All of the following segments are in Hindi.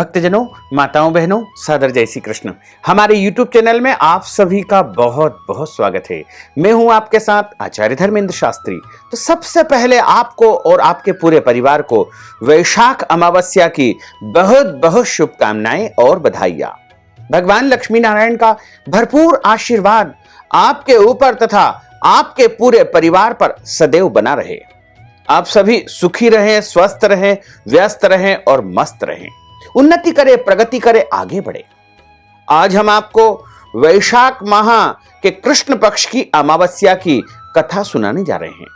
भक्तजनों, माताओं, बहनों, सादर जय श्री कृष्ण। हमारे YouTube चैनल में आप सभी का बहुत बहुत स्वागत है। मैं हूं आपके साथ आचार्य धर्मेंद्र शास्त्री। तो सबसे पहले आपको और आपके पूरे परिवार को वैशाख अमावस्या की बहुत बहुत शुभकामनाएं और बधाइयां। भगवान लक्ष्मी नारायण का भरपूर आशीर्वाद आपके ऊपर तथा आपके पूरे परिवार पर सदैव बना रहे। आप सभी सुखी रहें, स्वस्थ रहें, व्यस्त रहें और मस्त रहें, उन्नति करे, प्रगति करे, आगे बढ़े। आज हम आपको वैशाख माह के कृष्ण पक्ष की अमावस्या की कथा सुनाने जा रहे हैं।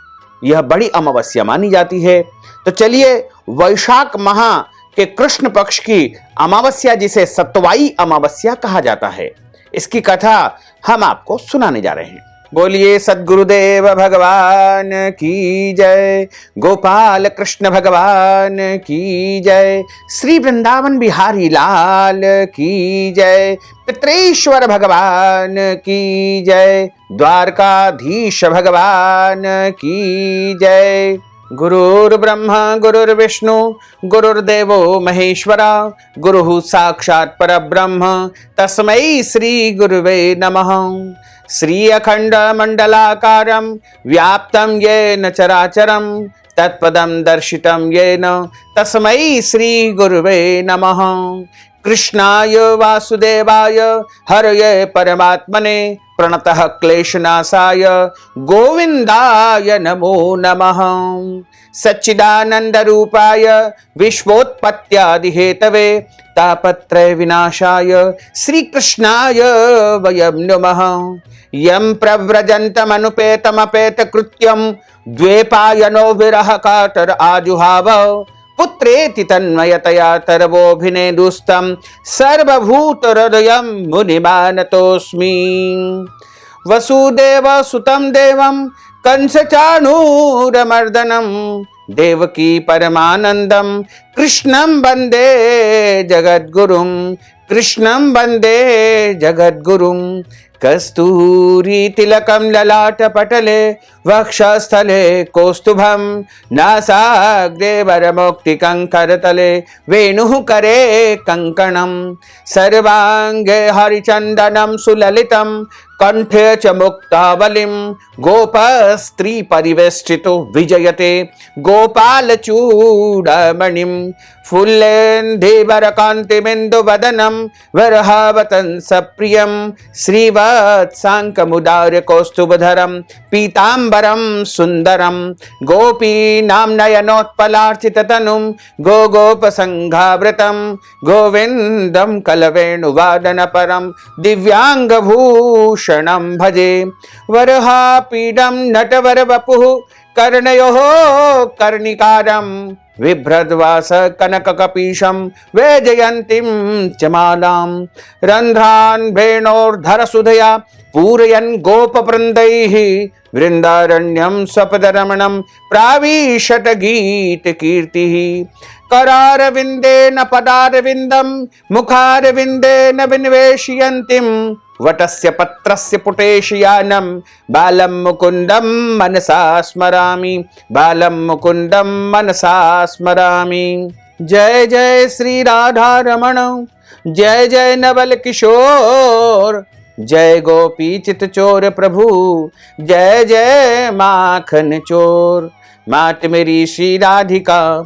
यह बड़ी अमावस्या मानी जाती है। तो चलिए, वैशाख माह के कृष्ण पक्ष की अमावस्या, जिसे सतवाई अमावस्या कहा जाता है, इसकी कथा हम आपको सुनाने जा रहे हैं। बोलिए सद्गुरुदेव भगवान की जय, गोपाल कृष्ण भगवान की जय, श्री वृंदावन बिहारी लाल की जय, पितरेश्वर भगवान की जय, द्वारकाधीश भगवान की जय। गुरुर्ब्रह्मा गुरुर्विष्णु गुरुर्देवो महेश्वरा, गुरुः साक्षात् परब्रह्म, तस्मै श्री गुरुवे नमः। श्री अखंड मंडलाकारं व्याप्तं येन चराचरं, तत्पदं दर्शितं येन तस्मै श्री गुरुवे नमः। कृष्णाय वासुदेवाय हरये परमात्मने, प्रणतः क्लेशनाशाय गोविंदाय नमो नमः। सच्चिदानंद रूपाय विश्वोत्पत्त्यादि हेतवे, तापत्रय विनाशाय श्री कृष्णाय वयं नमः। यं प्रव्रजन्तमनुपेतमपेत कृत्यं, द्वैपायनो विरह कातर आजुहाव, पुत्रेति तन्मयतया तरवोऽभिनेदुस्तं, सर्वभूत हृदयं मुनिमानतोऽस्मि। वसुदेव सुतं देवं कंसचाणूरमर्दनं, देवकी परमानंदं कृष्णं वंदे जगद्गुरुं, कृष्णं वंदे जगद्गुरुं। कस्तूरी तिलकं ललाटपटले, वक्षस्थले कौस्तुभं, नासाग्रे वरमौक्तिकं करतले, वेणुः करे कंकणं, सर्वांगे हरिचन्दनं सुललितं, कंठे च मुक्तावलिं, गोपस्त्री परिवेष्टितो विजयते गोपालचूडामणिं। फुल्लेन्धीवरकान्तिबिन्दुवदनं वरहावतं सप्रियं, श्रीवत्साङ्कमुदार्यकौस्तुभधरं, पीताम्बरं सुन्दरं, गोपीनां नयनोत्पलार्चिततनुं, गोगोपसङ्घावृतं, गोविन्दं कलवेणुवादनपरं, दिव्याङ्गभूषणं भजे। वरहापीडं नटवरवपुः, कर्णयोः कर्णिकारं, बिभ्रद्वास कनककपीशं, वैजयन्तीं च मालां। रन्ध्रान् वेणोर्धरसुधया पूरयन् गोपवृन्दैः, वृन्दारण्यं स्वपदरमणं प्राविशत गीतकीर्तिः। करारविन्देन पदारविन्दं, मुखारविन्देन विनिवेशयन्तीं, वटस्य पत्रस्य पुटेशयानं, बालं मुकुन्दं मनसा स्मरामि, बालं मुकुन्दं मनसा स्मरामि। जय जय श्री राधा रमण, जय जय नवल किशोर, जय गोपी चित चोर प्रभु, जय जय माखन चोर। मात मेरी श्री राधिका,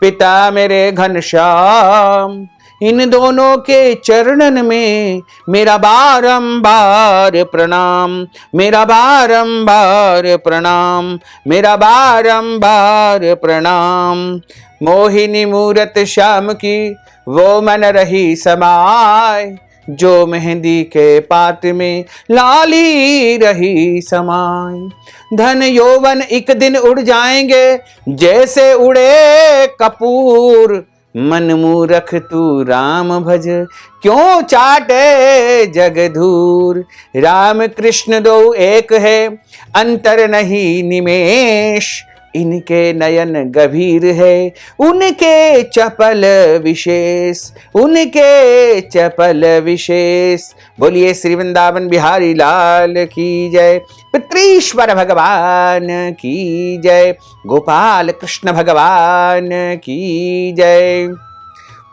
पिता मेरे घनश्याम, इन दोनों के चरणन में मेरा बारंबार प्रणाम, मेरा बारंबार प्रणाम, मेरा बारंबार प्रणाम। मोहिनी मूरत श्याम की वो मन रही समाय, जो मेहंदी के पात में लाली रही समाय। धन यौवन एक दिन उड़ जाएंगे, जैसे उड़े कपूर, मन मूरख तू राम भज, क्यों चाटे जग धूर। राम कृष्ण दो एक है, अंतर नहीं निमेष, इनके नयन गभीर है, उनके चपल विशेष, उनके चपल विशेष। बोलिए श्री वृंदावन बिहारी लाल की जय, पितरेश्वर भगवान की जय, गोपाल कृष्ण भगवान की जय।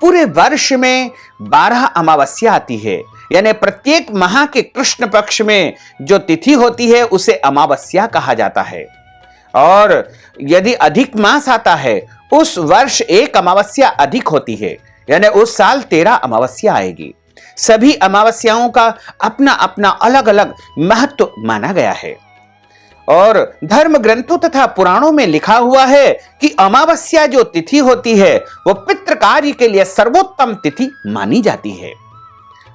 पूरे वर्ष में 12 अमावस्या आती है, यानी प्रत्येक माह के कृष्ण पक्ष में जो तिथि होती है उसे अमावस्या कहा जाता है। और यदि अधिक मास आता है उस वर्ष एक अमावस्या अधिक होती है, यानी उस साल 13 अमावस्या आएगी। सभी अमावस्याओं का अपना अपना अलग अलग महत्व माना गया है और धर्म ग्रंथों तथा पुराणों में लिखा हुआ है कि अमावस्या जो तिथि होती है वो पितृ कार्य के लिए सर्वोत्तम तिथि मानी जाती है।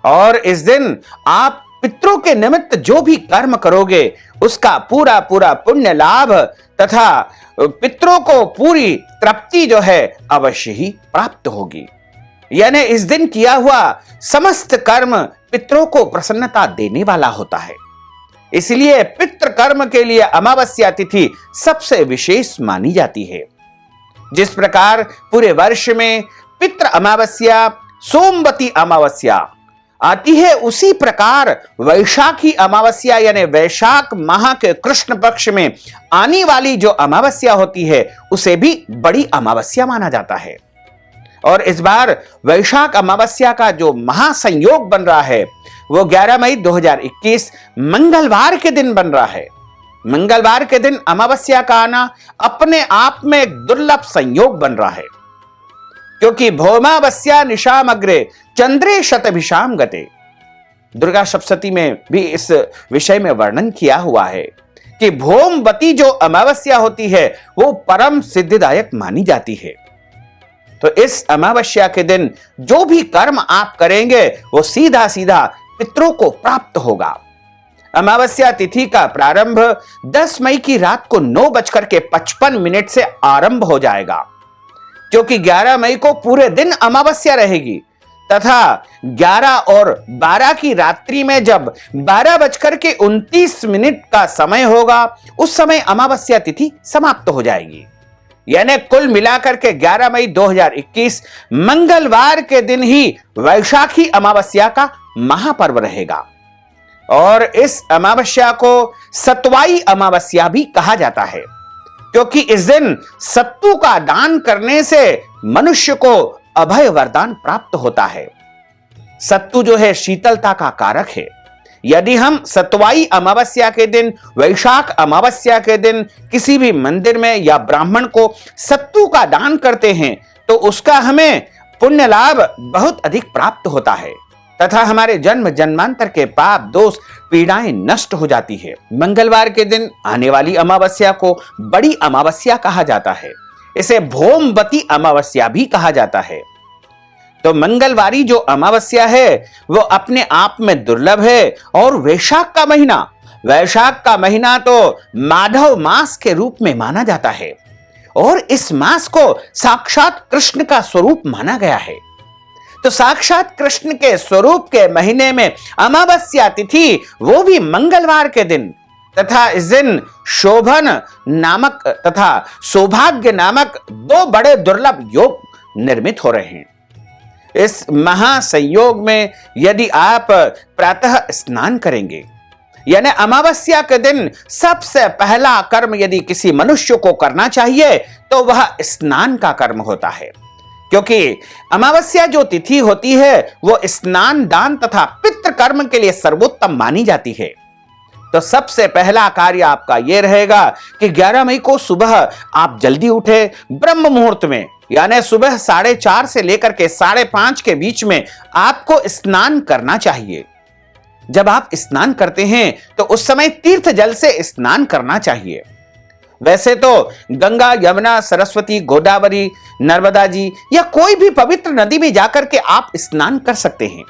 और इस दिन आप पितरों के निमित्त जो भी कर्म करोगे उसका पूरा पूरा पुण्य लाभ तथा पितरों को पूरी तृप्ति जो है अवश्य ही प्राप्त होगी। यानी इस दिन किया हुआ समस्त कर्म पितरों को प्रसन्नता देने वाला होता है। इसलिए पितृ कर्म के लिए अमावस्या तिथि सबसे विशेष मानी जाती है। जिस प्रकार पूरे वर्ष में पितृ अमावस्या सोमवती अमावस्या आती है, उसी प्रकार वैशाखी अमावस्या यानी वैशाख माह के कृष्ण पक्ष में आने वाली जो अमावस्या होती है उसे भी बड़ी अमावस्या माना जाता है। और इस बार वैशाख अमावस्या का जो महासंयोग बन रहा है वो 11 मई 2021 मंगलवार के दिन बन रहा है। मंगलवार के दिन अमावस्या का आना अपने आप में एक दुर्लभ संयोग बन रहा है, क्योंकि भौमावस्या निशाम अग्रे चंद्रे शतभिषाम गते। दुर्गा सप्तशती में भी इस विषय में वर्णन किया हुआ है कि भौमवती जो अमावस्या होती है वो परम सिद्धिदायक मानी जाती है। तो इस अमावस्या के दिन जो भी कर्म आप करेंगे वो सीधा सीधा पितरों को प्राप्त होगा। अमावस्या तिथि का प्रारंभ 10 मई की रात को 9:55 से आरंभ हो जाएगा, क्योंकि 11 मई को पूरे दिन अमावस्या रहेगी तथा 11 और 12 की रात्रि में जब 12:29 का समय होगा उस समय अमावस्या तिथि समाप्त हो जाएगी। यानी कुल मिलाकर के 11 मई 2021 मंगलवार के दिन ही वैशाखी अमावस्या का महापर्व रहेगा। और इस अमावस्या को सतवाई अमावस्या भी कहा जाता है, क्योंकि इस दिन सत्तू का दान करने से मनुष्य को अभय वरदान प्राप्त होता है। सत्तू जो है शीतलता का कारक है। यदि हम सतवाई अमावस्या के दिन, वैशाख अमावस्या के दिन किसी भी मंदिर में या ब्राह्मण को सत्तू का दान करते हैं तो उसका हमें पुण्य लाभ बहुत अधिक प्राप्त होता है तथा हमारे जन्म जन्मांतर के पाप दोष पीड़ाएं नष्ट हो जाती है। मंगलवार के दिन आने वाली अमावस्या को बड़ी अमावस्या कहा जाता है। इसे भौमवती अमावस्या भी कहा जाता है। तो मंगलवारी जो अमावस्या है वो अपने आप में दुर्लभ है। और वैशाख का महीना तो माधव मास के रूप में माना जाता है और इस मास को साक्षात कृष्ण का स्वरूप माना गया है। तो साक्षात कृष्ण के स्वरूप के महीने में अमावस्या तिथि वो भी मंगलवार के दिन तथा इस दिन शोभन नामक तथा सौभाग्य नामक 2 बड़े दुर्लभ योग निर्मित हो रहे हैं। इस महासंयोग में यदि आप प्रातः स्नान करेंगे, यानी अमावस्या के दिन सबसे पहला कर्म यदि किसी मनुष्य को करना चाहिए तो वह स्नान का कर्म होता है, क्योंकि अमावस्या जो तिथि होती है वो स्नान दान तथा पितृ कर्म के लिए सर्वोत्तम मानी जाती है। तो सबसे पहला कार्य आपका यह रहेगा कि 11 मई को सुबह आप जल्दी उठे, ब्रह्म मुहूर्त में, यानी सुबह 4:30 से लेकर के 5:30 के बीच में आपको स्नान करना चाहिए। जब आप स्नान करते हैं तो उस समय तीर्थ जल से स्नान करना चाहिए। वैसे तो गंगा, यमुना, सरस्वती, गोदावरी, नर्मदा जी या कोई भी पवित्र नदी में जाकर के आप स्नान कर सकते हैं,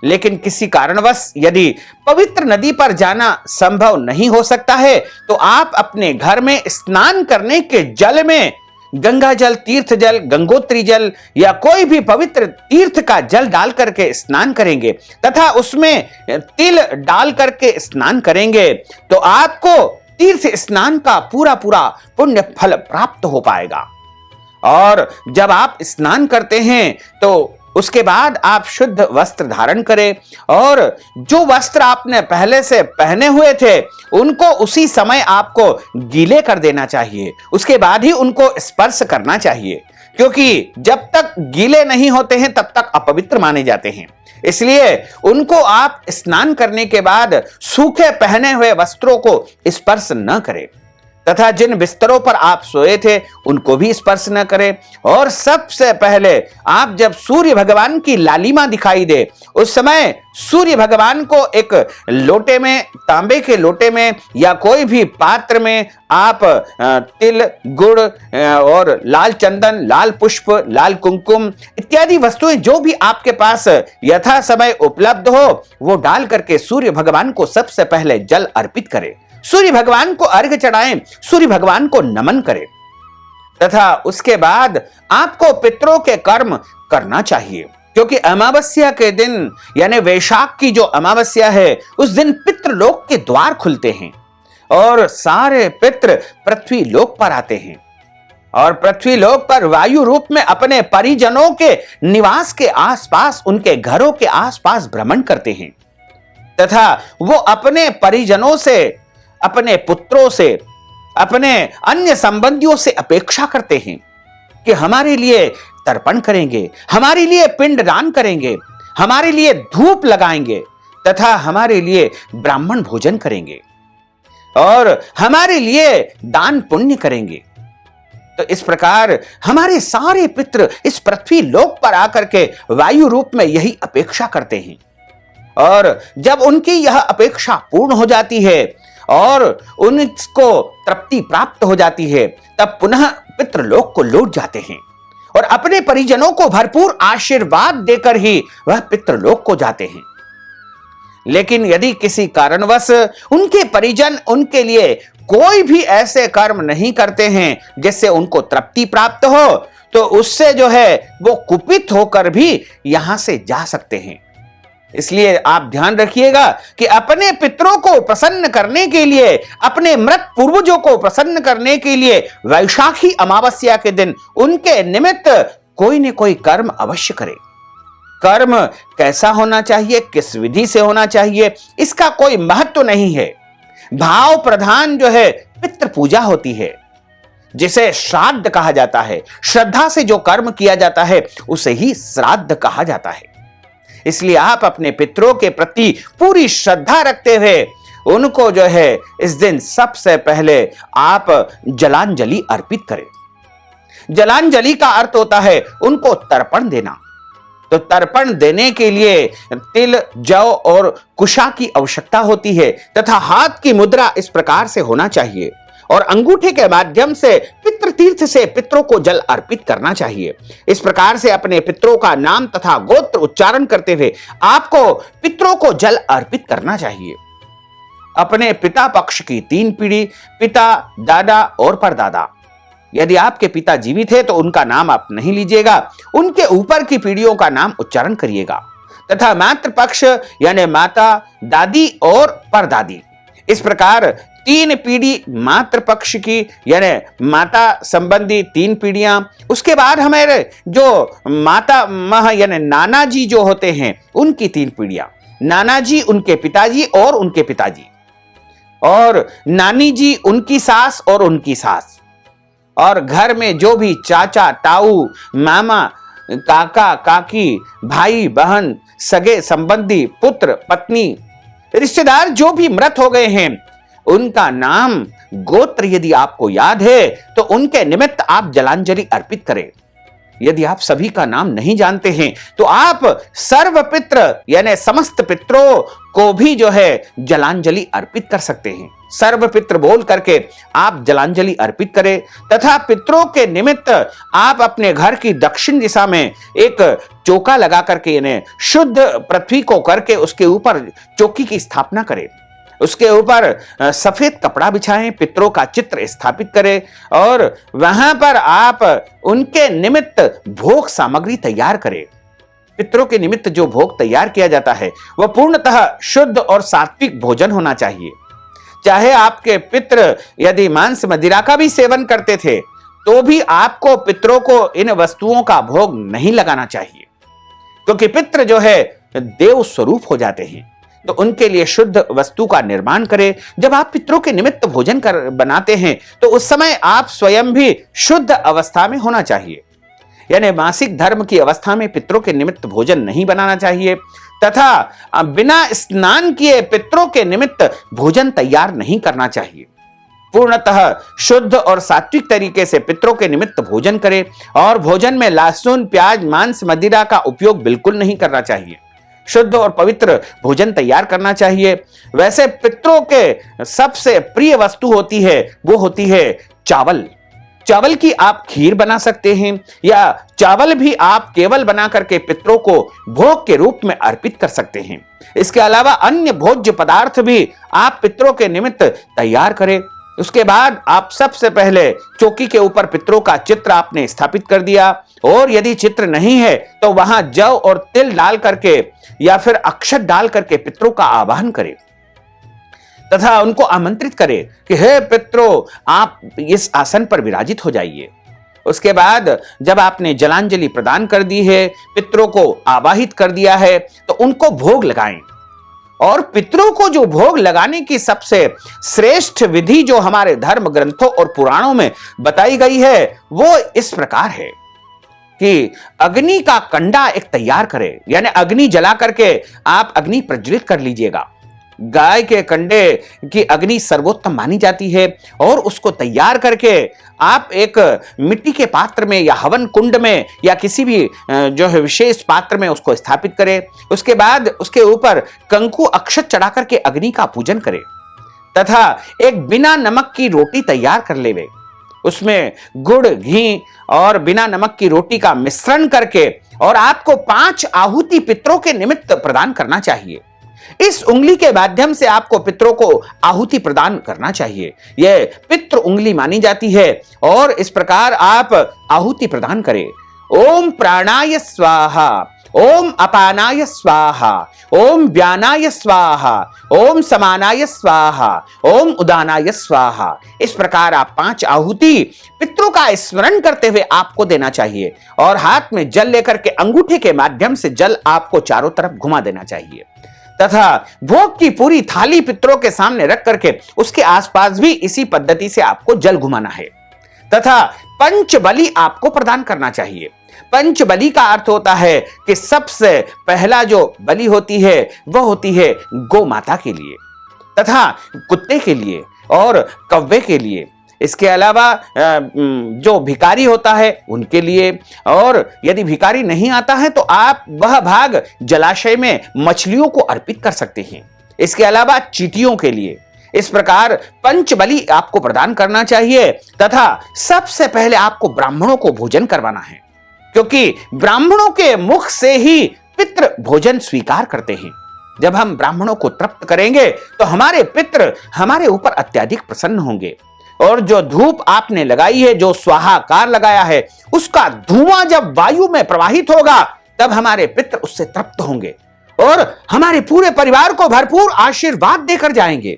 लेकिन किसी कारणवश यदि पवित्र नदी पर जाना संभव नहीं हो सकता है तो आप अपने घर में स्नान करने के जल में गंगा जल, तीर्थ जल, गंगोत्री जल या कोई भी पवित्र तीर्थ का जल डाल करके स्नान करेंगे तथा उसमें तिल डाल करके स्नान करेंगे तो आपको तीर्थ स्नान का पूरा पूरा पुण्य फल प्राप्त हो पाएगा। और जब आप स्नान करते हैं तो उसके बाद आप शुद्ध वस्त्र धारण करें और जो वस्त्र आपने पहले से पहने हुए थे उनको उसी समय आपको गीले कर देना चाहिए। उसके बाद ही उनको स्पर्श करना चाहिए, क्योंकि जब तक गीले नहीं होते हैं तब तक अपवित्र माने जाते हैं। इसलिए उनको आप स्नान करने के बाद सूखे पहने हुए वस्त्रों को स्पर्श न करें तथा जिन बिस्तरों पर आप सोए थे उनको भी स्पर्श न करें। और सबसे पहले आप जब सूर्य भगवान की लालिमा दिखाई दे उस समय सूर्य भगवान को एक लोटे में, तांबे के लोटे में या कोई भी पात्र में आप तिल, गुड़ और लाल चंदन, लाल पुष्प, लाल कुमकुम इत्यादि वस्तुएं जो भी आपके पास यथा समय उपलब्ध हो वो डाल करके सूर्य भगवान को सबसे पहले जल अर्पित करें, सूर्य भगवान को अर्घ्य चढ़ाएं, सूर्य भगवान को नमन करें तथा उसके बाद आपको पितरों के कर्म करना चाहिए। क्योंकि अमावस्या के दिन यानी वैशाख की जो अमावस्या है उस दिन पितृलोक के द्वार खुलते हैं और सारे पितृ पृथ्वी लोक पर आते हैं और पृथ्वी लोक पर वायु रूप में अपने परिजनों के निवास के आसपास, उनके घरों के आसपास भ्रमण करते हैं तथा वो अपने परिजनों से, अपने पुत्रों से, अपने अन्य संबंधियों से अपेक्षा करते हैं कि हमारे लिए तर्पण करेंगे, हमारे लिए पिंडदान करेंगे, हमारे लिए धूप लगाएंगे तथा हमारे लिए ब्राह्मण भोजन करेंगे और हमारे लिए दान पुण्य करेंगे। तो इस प्रकार हमारे सारे पितृ इस पृथ्वी लोक पर आकर के वायु रूप में यही अपेक्षा करते हैं और जब उनकी यह अपेक्षा पूर्ण हो जाती है और उनको तृप्ति प्राप्त हो जाती है तब पुनः पितृलोक को लौट जाते हैं और अपने परिजनों को भरपूर आशीर्वाद देकर ही वह पितृलोक को जाते हैं। लेकिन यदि किसी कारणवश उनके परिजन उनके लिए कोई भी ऐसे कर्म नहीं करते हैं जिससे उनको तृप्ति प्राप्त हो तो उससे जो है वो कुपित होकर भी यहां से जा सकते हैं। इसलिए आप ध्यान रखिएगा कि अपने पितरों को प्रसन्न करने के लिए, अपने मृत पूर्वजों को प्रसन्न करने के लिए वैशाखी अमावस्या के दिन उनके निमित्त कोई न कोई कर्म अवश्य करें। कर्म कैसा होना चाहिए, किस विधि से होना चाहिए, इसका कोई महत्व नहीं है। भाव प्रधान जो है पितृ पूजा होती है जिसे श्राद्ध कहा जाता है। श्रद्धा से जो कर्म किया जाता है उसे ही श्राद्ध कहा जाता है। इसलिए आप अपने पितरों के प्रति पूरी श्रद्धा रखते हुए उनको जो है इस दिन सबसे पहले आप जलांजलि अर्पित करें। जलांजलि का अर्थ होता है उनको तर्पण देना। तो तर्पण देने के लिए तिल, जौ और कुशा की आवश्यकता होती है तथा हाथ की मुद्रा इस प्रकार से होना चाहिए और अंगूठे के माध्यम से पितृ तीर्थ से पितरों को जल अर्पित करना चाहिए। इस प्रकार से अपने पितरों का नाम तथा गोत्र उच्चारण करते हुए आपको पितरों को जल अर्पित करना चाहिए। अपने पिता पक्ष की 3 पीढ़ी, पिता, दादा और परदादा, यदि आपके पिता जीवित है तो उनका नाम आप नहीं लीजिएगा, उनके ऊपर की पीढ़ियों का नाम उच्चारण करिएगा तथा मातृ पक्ष यानी माता, दादी और परदादी, इस प्रकार 3 पीढ़ी मातृ पक्ष की यानी माता संबंधी 3 पीढ़ियां। उसके बाद हमारे जो माता मह यानी नाना जी जो होते हैं उनकी 3 पीढ़ियां, नाना जी उनके पिताजी और उनके पिताजी, और नानी जी उनकी सास और उनकी सास, और घर में जो भी चाचा, ताऊ, मामा, काका, काकी, भाई, बहन, सगे संबंधी, पुत्र, पत्नी, रिश्तेदार जो भी मृत हो गए हैं उनका नाम, गोत्र यदि आपको याद है तो उनके निमित्त आप जलांजलि अर्पित करें। यदि आप सभी का नाम नहीं जानते हैं तो आप सर्व पित्र यानी समस्त पितरों को भी जो है जलांजलि अर्पित कर सकते हैं। सर्व पित्र बोल करके आप जलांजलि अर्पित करें तथा पितरों के निमित्त आप अपने घर की दक्षिण दिशा में एक चौका लगा करके यानी शुद्ध पृथ्वी को करके उसके ऊपर चौकी की स्थापना करें। उसके ऊपर सफेद कपड़ा बिछाएं, पितरों का चित्र स्थापित करें और वहां पर आप उनके निमित्त भोग सामग्री तैयार करें। पितरों के निमित्त जो भोग तैयार किया जाता है वह पूर्णतः शुद्ध और सात्विक भोजन होना चाहिए। चाहे आपके पितृ यदि मांस मदिरा का भी सेवन करते थे तो भी आपको पितरों को इन वस्तुओं का भोग नहीं लगाना चाहिए। क्योंकि पितृ जो है देव स्वरूप हो जाते हैं। तो उनके लिए शुद्ध वस्तु का निर्माण करें। जब आप पितरों के निमित्त भोजन बनाते हैं तो उस समय आप स्वयं भी शुद्ध अवस्था में होना चाहिए, यानी मासिक धर्म की अवस्था में पितरों के निमित्त भोजन नहीं बनाना चाहिए, तथा बिना स्नान किए पितरों के निमित्त भोजन तैयार नहीं करना चाहिए। पूर्णतः शुद्ध और सात्विक तरीके से पितरों के निमित्त भोजन करें और भोजन में लहसुन, प्याज, मांस, मदिरा का उपयोग बिल्कुल नहीं करना चाहिए। शुद्ध और पवित्र भोजन तैयार करना चाहिए। वैसे पितरों के सबसे प्रिय वस्तु होती है वो होती है चावल। चावल की आप खीर बना सकते हैं या चावल भी आप केवल बना करके पितरों को भोग के रूप में अर्पित कर सकते हैं। इसके अलावा अन्य भोज्य पदार्थ भी आप पितरों के निमित्त तैयार करें। उसके बाद आप सबसे पहले चौकी के ऊपर पितरों का चित्र आपने स्थापित कर दिया, और यदि चित्र नहीं है तो वहां जौ और तिल डाल करके या फिर अक्षत डाल करके पितरों का आवाहन करें तथा उनको आमंत्रित करें कि हे पितरों, आप इस आसन पर विराजित हो जाइए। उसके बाद जब आपने जलांजलि प्रदान कर दी है, पितरों को आवाहित कर दिया है, तो उनको भोग लगाएं। और पितरों को जो भोग लगाने की सबसे श्रेष्ठ विधि जो हमारे धर्म ग्रंथों और पुराणों में बताई गई है वो इस प्रकार है कि अग्नि का कंडा एक तैयार करें, यानी अग्नि जला करके आप अग्नि प्रज्वलित कर लीजिएगा। गाय के कंडे की अग्नि सर्वोत्तम मानी जाती है, और उसको तैयार करके आप एक मिट्टी के पात्र में या हवन कुंड में या किसी भी जो है विशेष पात्र में उसको स्थापित करें। उसके बाद उसके ऊपर कंकु अक्षत चढ़ा करके अग्नि का पूजन करें तथा एक बिना नमक की रोटी तैयार कर लेवे। उसमें गुड़, घी और बिना नमक की रोटी का मिश्रण करके और आपको 5 आहुति पितरों के निमित्त प्रदान करना चाहिए। इस उंगली के माध्यम से आपको पितरों को आहुति प्रदान करना चाहिए। यह पितृ उंगली मानी जाती है, और इस प्रकार आप आहुति प्रदान करें। ओम प्राणाय स्वाहा, ओम अपानाय स्वाहा, ओम व्यानाय स्वाहा, ओम समानाय स्वाहा, ओम उदानाय स्वाहा। इस प्रकार आप 5 आहुति पितरों का स्मरण करते हुए आपको देना चाहिए, और हाथ में जल लेकर के अंगूठे के माध्यम से जल आपको चारों तरफ घुमा देना चाहिए तथा भोग की पूरी थाली पितरों के सामने रख करके उसके आसपास भी इसी पद्धति से आपको जल घुमाना है तथा पंच बलि आपको प्रदान करना चाहिए। पंच बलि का अर्थ होता है कि सबसे पहला जो बलि होती है वह होती है गौ माता के लिए तथा कुत्ते के लिए और कौवे के लिए। इसके अलावा जो भिखारी होता है उनके लिए, और यदि भिखारी नहीं आता है तो आप वह भाग जलाशय में मछलियों को अर्पित कर सकते हैं। इसके अलावा चींटियों के लिए। इस प्रकार पंच बलि आपको प्रदान करना चाहिए तथा सबसे पहले आपको ब्राह्मणों को भोजन करवाना है, क्योंकि ब्राह्मणों के मुख से ही पितृ भोजन स्वीकार करते हैं। जब हम ब्राह्मणों को तृप्त करेंगे तो हमारे पितृ हमारे ऊपर अत्यधिक प्रसन्न होंगे, और जो धूप आपने लगाई है, जो स्वाहाकार लगाया है, उसका धुआं जब वायु में प्रवाहित होगा तब हमारे पितृ उससे तृप्त होंगे और हमारे पूरे परिवार को भरपूर आशीर्वाद देकर जाएंगे।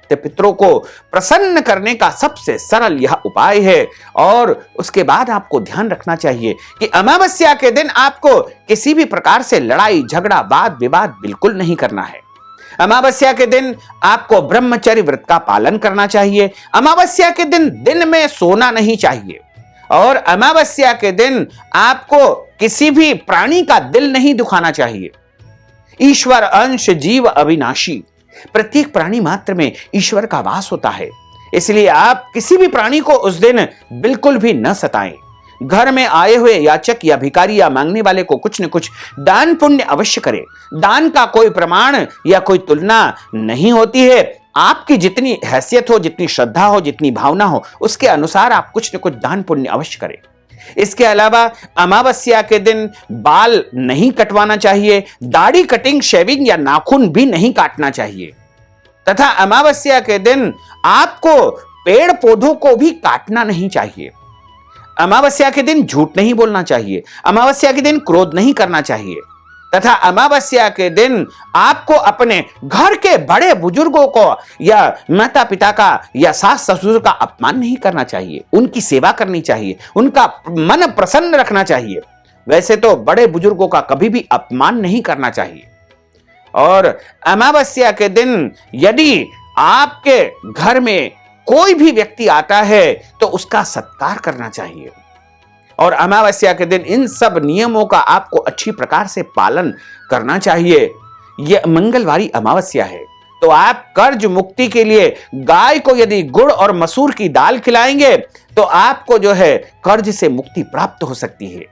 तो पितरों को प्रसन्न करने का सबसे सरल यह उपाय है। और उसके बाद आपको ध्यान रखना चाहिए कि अमावस्या के दिन आपको किसी भी प्रकार से लड़ाई झगड़ा वाद विवाद बिल्कुल नहीं करना है। अमावस्या के दिन आपको ब्रह्मचर्य व्रत का पालन करना चाहिए। अमावस्या के दिन में सोना नहीं चाहिए, और अमावस्या के दिन आपको किसी भी प्राणी का दिल नहीं दुखाना चाहिए। ईश्वर अंश जीव अविनाशी, प्रत्येक प्राणी मात्र में ईश्वर का वास होता है, इसलिए आप किसी भी प्राणी को उस दिन बिल्कुल भी न सताएं। घर में आए हुए याचक या भिखारी या मांगने वाले को कुछ न कुछ दान पुण्य अवश्य करें। दान का कोई प्रमाण या कोई तुलना नहीं होती है। आपकी जितनी हैसियत हो, जितनी श्रद्धा हो, जितनी भावना हो, उसके अनुसार आप कुछ न कुछ दान पुण्य अवश्य करें। इसके अलावा अमावस्या के दिन बाल नहीं कटवाना चाहिए, दाढ़ी कटिंग शेविंग या नाखून भी नहीं काटना चाहिए तथा अमावस्या के दिन आपको पेड़ पौधों को भी काटना नहीं चाहिए। अमावस्या के दिन झूठ नहीं बोलना चाहिए। अमावस्या के दिन क्रोध नहीं करना चाहिए तथा अमावस्या के दिन आपको अपने घर के बड़े बुजुर्गों को या माता पिता का या सास ससुर का अपमान नहीं करना चाहिए। उनकी सेवा करनी चाहिए, उनका मन प्रसन्न रखना चाहिए। वैसे तो बड़े बुजुर्गों का कभी भी अपमान नहीं करना चाहिए। और अमावस्या के दिन यदि आपके घर में कोई भी व्यक्ति आता है तो उसका सत्कार करना चाहिए। और अमावस्या के दिन इन सब नियमों का आपको अच्छी प्रकार से पालन करना चाहिए। यह मंगलवारी अमावस्या है, तो आप कर्ज मुक्ति के लिए गाय को यदि गुड़ और मसूर की दाल खिलाएंगे तो आपको जो है कर्ज से मुक्ति प्राप्त हो सकती है।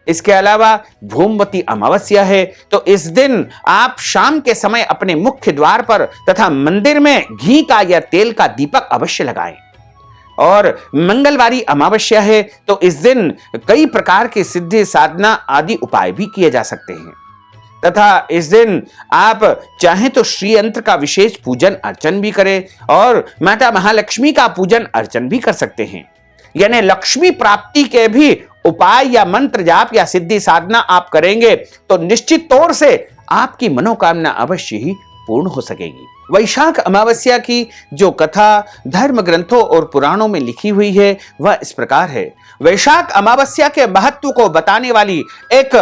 इसके अलावा भूमवती अमावस्या है, तो इस दिन आप शाम के समय अपने मुख्य द्वार पर तथा मंदिर में घी का या तेल का दीपक अवश्य लगाएं। और मंगलवारी अमावस्या है, तो इस दिन कई प्रकार की सिद्धि साधना आदि उपाय भी किए जा सकते हैं तथा इस दिन आप चाहें तो श्री यंत्र का विशेष पूजन अर्चन भी करें और माता महालक्ष्मी का पूजन अर्चन भी कर सकते हैं। यानी लक्ष्मी प्राप्ति के भी उपाय या मंत्र जाप या सिद्धि साधना आप करेंगे तो निश्चित तौर से आपकी मनोकामना अवश्य ही पूर्ण हो सकेगी। वैशाख अमावस्या की जो कथा धर्म ग्रंथों और पुराणों में लिखी हुई है वह इस प्रकार है। वैशाख अमावस्या के महत्व को बताने वाली एक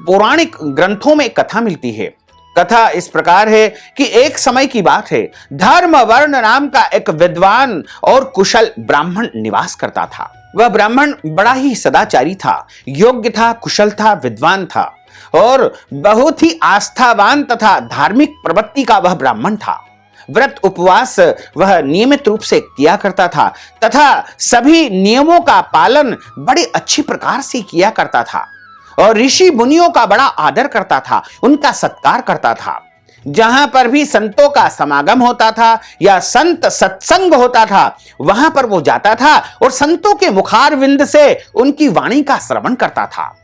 पौराणिक ग्रंथों में कथा मिलती है। कथा इस प्रकार है कि एक समय की बात है, धर्मवर्ण नाम का एक विद्वान और कुशल ब्राह्मण निवास करता था। वह ब्राह्मण बड़ा ही सदाचारी था, योग्य था, कुशल था, विद्वान था और बहुत ही आस्थावान तथा धार्मिक प्रवृत्ति का वह ब्राह्मण था। व्रत उपवास वह नियमित रूप से किया करता था तथा सभी नियमों का पालन बड़े अच्छी प्रकार से किया करता था और ऋषि मुनियों का बड़ा आदर करता था, उनका सत्कार करता था। जहां पर भी संतों का समागम होता था या संत सत्संग होता था वहां पर वो जाता था और संतों के मुखारविंद से उनकी वाणी का श्रवण करता था।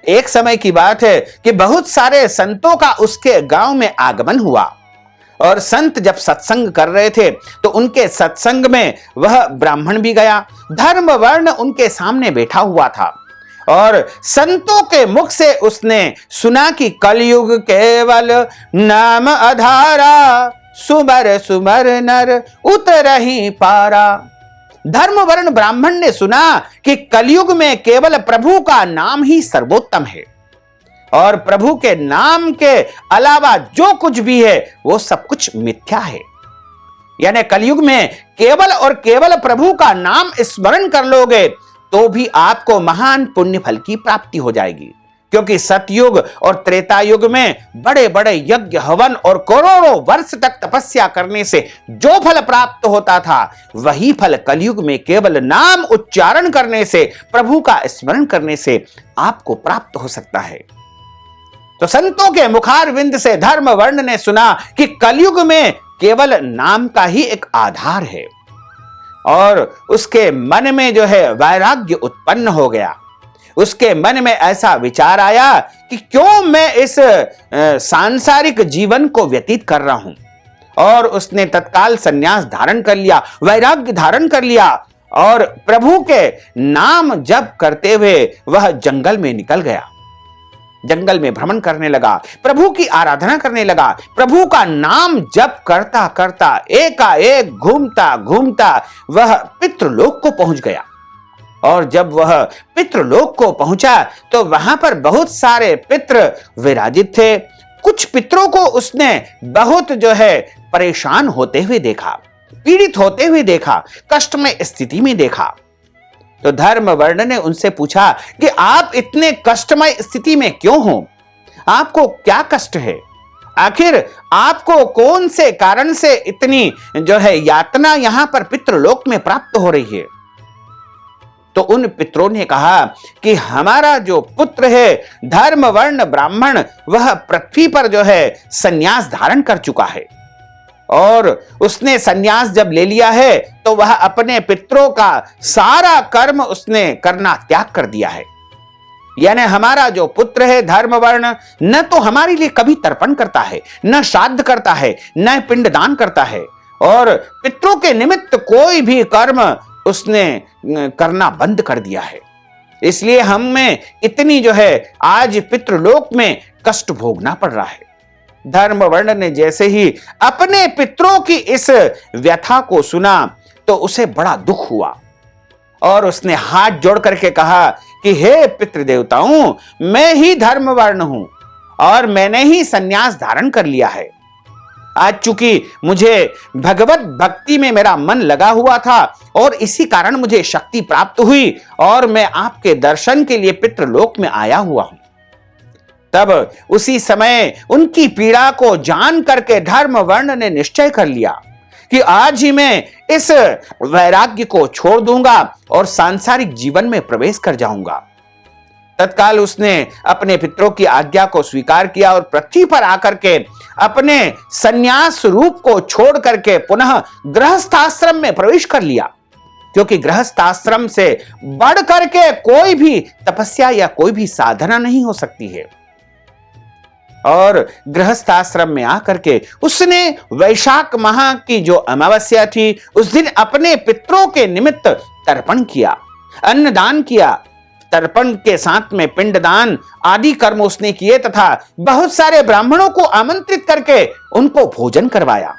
एक समय की बात है कि बहुत सारे संतों का उसके गांव में आगमन हुआ और संत जब सत्संग कर रहे थे तो उनके सत्संग में वह ब्राह्मण भी गया। धर्म वर्ण उनके सामने बैठा हुआ था और संतों के मुख से उसने सुना कि कलयुग केवल नाम आधारा, सुमर सुमर नर उतरहि पारा। धर्म वर्ण ब्राह्मण ने सुना कि कलयुग में केवल प्रभु का नाम ही सर्वोत्तम है और प्रभु के नाम के अलावा जो कुछ भी है वो सब कुछ मिथ्या है। यानी कलयुग में केवल और केवल प्रभु का नाम स्मरण कर लोगे तो भी आपको महान पुण्य फल की प्राप्ति हो जाएगी, क्योंकि सतयुग और त्रेता युग में बड़े बड़े यज्ञ हवन और करोड़ों वर्ष तक तपस्या करने से जो फल प्राप्त होता था वही फल कलयुग में केवल नाम उच्चारण करने से, प्रभु का स्मरण करने से आपको प्राप्त हो सकता है। तो संतों के मुखारविंद से धर्म वर्ण ने सुना कि कलयुग में केवल नाम का ही एक आधार है और उसके मन में जो है वैराग्य उत्पन्न हो गया। उसके मन में ऐसा विचार आया कि क्यों मैं इस सांसारिक जीवन को व्यतीत कर रहा हूं और उसने तत्काल संन्यास धारण कर लिया, वैराग्य धारण कर लिया और प्रभु के नाम जप करते हुए वह जंगल में निकल गया। जंगल में भ्रमण करने लगा, प्रभु की आराधना करने लगा, प्रभु का नाम जप करता करता एकाएक घूमता घूमता वह पितृलोक को पहुंच गया। और जब वह पितृलोक को पहुंचा तो वहां पर बहुत सारे पितृ विराजित थे। कुछ पितरों को उसने बहुत जो है परेशान होते हुए देखा, पीड़ित होते हुए देखा, कष्टमय स्थिति में देखा। तो धर्म वर्ण ने उनसे पूछा कि आप इतने कष्टमय स्थिति में क्यों हो, आपको क्या कष्ट है, आखिर आपको कौन से कारण से इतनी जो है यातना यहां पर पितृलोक में प्राप्त हो रही है। तो उन पितरों ने कहा कि हमारा जो पुत्र है धर्म वर्ण ब्राह्मण वह पृथ्वी पर जो है संन्यास धारण कर चुका है और उसने संन्यास जब ले लिया है तो वह अपने पितरों का सारा कर्म उसने करना त्याग कर दिया है। यानी हमारा जो पुत्र है धर्म वर्ण न तो हमारे लिए कभी तर्पण करता है, न श्राद्ध करता है, न पिंडदान करता है और पितरों के निमित्त कोई भी कर्म उसने करना बंद कर दिया है। इसलिए हमें इतनी जो है आज पितृलोक में कष्ट भोगना पड़ रहा है। धर्म वर्ण ने जैसे ही अपने पितरों की इस व्यथा को सुना तो उसे बड़ा दुख हुआ और उसने हाथ जोड़ करके कहा कि हे पितृदेवताओं, मैं ही धर्म वर्ण हूं और मैंने ही संन्यास धारण कर लिया है। आज चूंकि मुझे भगवत भक्ति में मेरा मन लगा हुआ था और इसी कारण मुझे शक्ति प्राप्त हुई और मैं आपके दर्शन के लिए पितृलोक में आया हुआ हूं। तब उसी समय उनकी पीड़ा को जान करके धर्म वर्ण ने निश्चय कर लिया कि आज ही मैं इस वैराग्य को छोड़ दूंगा और सांसारिक जीवन में प्रवेश कर जाऊंगा। तत्काल उसने अपने पितरों की आज्ञा को स्वीकार किया और पृथ्वी पर आकर के अपने संन्यास रूप को छोड़ करके पुनः गृहस्थाश्रम में प्रवेश कर लिया, क्योंकि गृहस्थाश्रम से बढ़ करके कोई भी तपस्या या कोई भी साधना नहीं हो सकती है। और गृहस्थाश्रम में आकर के उसने वैशाख माह की जो अमावस्या थी उस दिन अपने पितरों के निमित्त तर्पण किया, अन्नदान किया। तर्पण के साथ में पिंडदान आदि कर्म उसने किए तथा बहुत सारे ब्राह्मणों को आमंत्रित करके उनको भोजन करवाया।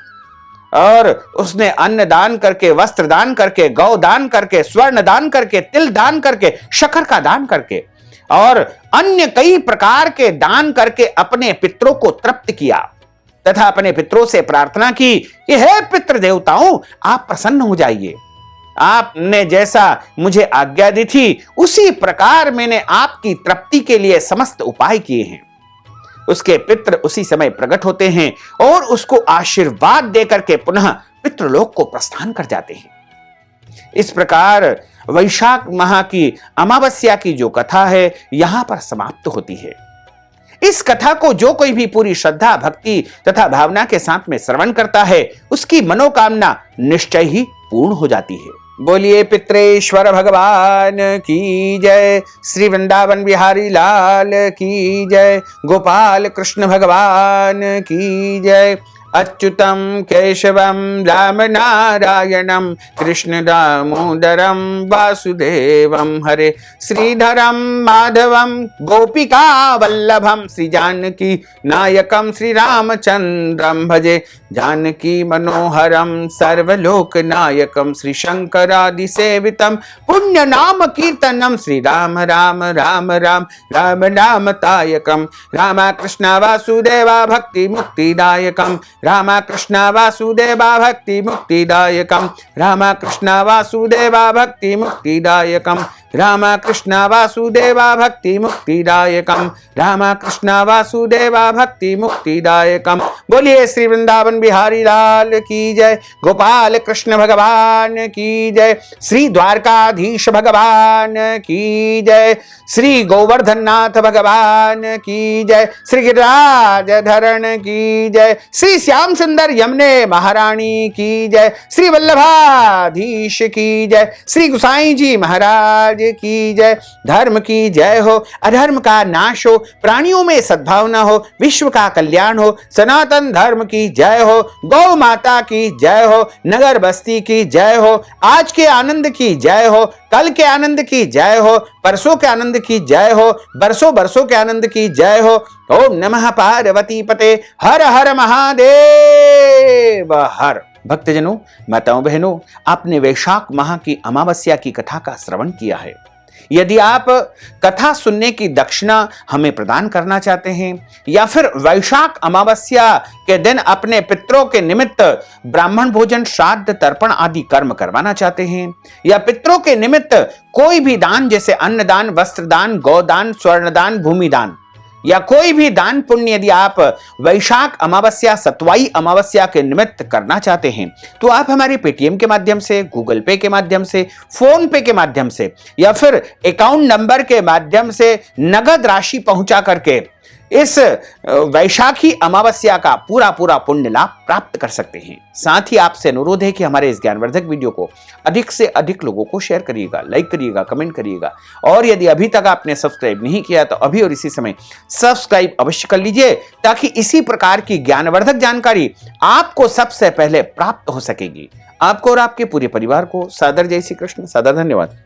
और उसने अन्न दान करके, वस्त्र दान करके, गौ दान करके, स्वर्ण दान करके, तिल दान करके, शक्कर का दान करके और अन्य कई प्रकार के दान करके अपने पितरों को तृप्त किया तथा अपने पितरों से प्रार्थना की कि हे पितृ देवताओं, आप प्रसन्न हो जाइए। आपने जैसा मुझे आज्ञा दी थी उसी प्रकार मैंने आपकी तृप्ति के लिए समस्त उपाय किए हैं। उसके पितृ उसी समय प्रकट होते हैं और उसको आशीर्वाद देकर के पुनः पितृलोक को प्रस्थान कर जाते हैं। इस प्रकार वैशाख माह की अमावस्या की जो कथा है यहां पर समाप्त होती है। इस कथा को जो कोई भी पूरी श्रद्धा, भक्ति तथा भावना के साथ में श्रवण करता है उसकी मनोकामना निश्चय ही पूर्ण हो जाती है। बोलिए पितरेश्वर भगवान की जय, श्री वृंदावन बिहारी लाल की जय, गोपाल कृष्ण भगवान की जय। अच्युतम केशवम राम नारायणम कृष्ण दामोदरम वासुदेवम हरे, श्रीधरम माधवम गोपिका वल्लभम, श्री जानकी नायकम श्री रामचंद्रम भजे, जानकी मनोहरम सर्वलोक नायकम श्री शंकरादि सेवितम, पुण्य नाम कीर्तनम श्री राम राम राम राम राम नाम तायकम, रामा कृष्ण वासुदेवा भक्ति मुक्तिदायकम, रामा कृष्ण वासुदेवा भक्ति मुक्तिदायकम, रामा कृष्ण वासुदेवा भक्ति मुक्तिदायकम, रामा कृष्ण वासुदेवा भक्ति मुक्तिदायकम, रामा कृष्ण वासुदेवा भक्ति मुक्तिदायकम। बोलिए श्री वृंदावन बिहारी लाल की जय, गोपाल कृष्ण भगवान की जय, श्री द्वारकाधीश भगवान की जय, श्री गोवर्धन नाथ भगवान की जय, श्री गिरिराज धरण की जय, श्री श्याम सुंदर यमुने महारानी की जय, श्री वल्लभाधीश की जय, श्री गुसाई जी महाराज की जय। धर्म की जय हो, अधर्म का नाश हो, प्राणियों में सद्भावना हो, विश्व का कल्याण हो, सनातन धर्म की जय हो, गौ माता की जय हो, नगर बस्ती की जय हो, आज के आनंद की जय हो, कल के आनंद की जय हो, परसों के आनंद की जय हो, बरसों बरसों के आनंद की जय हो। ओम नमः पार्वती पते, हर हर महादेव हर। भक्तजनों, माताओं बहनों, आपने वैशाख माह की अमावस्या की कथा का श्रवण किया है। यदि आप कथा सुनने की दक्षिणा हमें प्रदान करना चाहते हैं या फिर वैशाख अमावस्या के दिन अपने पितरों के निमित्त ब्राह्मण भोजन, श्राद्ध, तर्पण आदि कर्म करवाना चाहते हैं या पितरों के निमित्त कोई भी दान जैसे अन्नदान, वस्त्रदान, गौदान, स्वर्णदान, भूमिदान या कोई भी दान पुण्य यदि आप वैशाख अमावस्या, सतवाई अमावस्या के निमित्त करना चाहते हैं तो आप हमारे पेटीएम के माध्यम से, गूगल पे के माध्यम से, फोन पे के माध्यम से या फिर अकाउंट नंबर के माध्यम से नगद राशि पहुंचा करके इस वैशाखी अमावस्या का पूरा पूरा पुण्य लाभ प्राप्त कर सकते हैं। साथ ही आपसे अनुरोध है कि हमारे इस ज्ञानवर्धक वीडियो को अधिक से अधिक लोगों को शेयर करिएगा, लाइक करिएगा, कमेंट करिएगा और यदि अभी तक आपने सब्सक्राइब नहीं किया तो अभी और इसी समय सब्सक्राइब अवश्य कर लीजिए ताकि इसी प्रकार की ज्ञानवर्धक जानकारी आपको सबसे पहले प्राप्त हो सकेगी। आपको और आपके पूरे परिवार को सादर जय श्री कृष्ण, सादर धन्यवाद।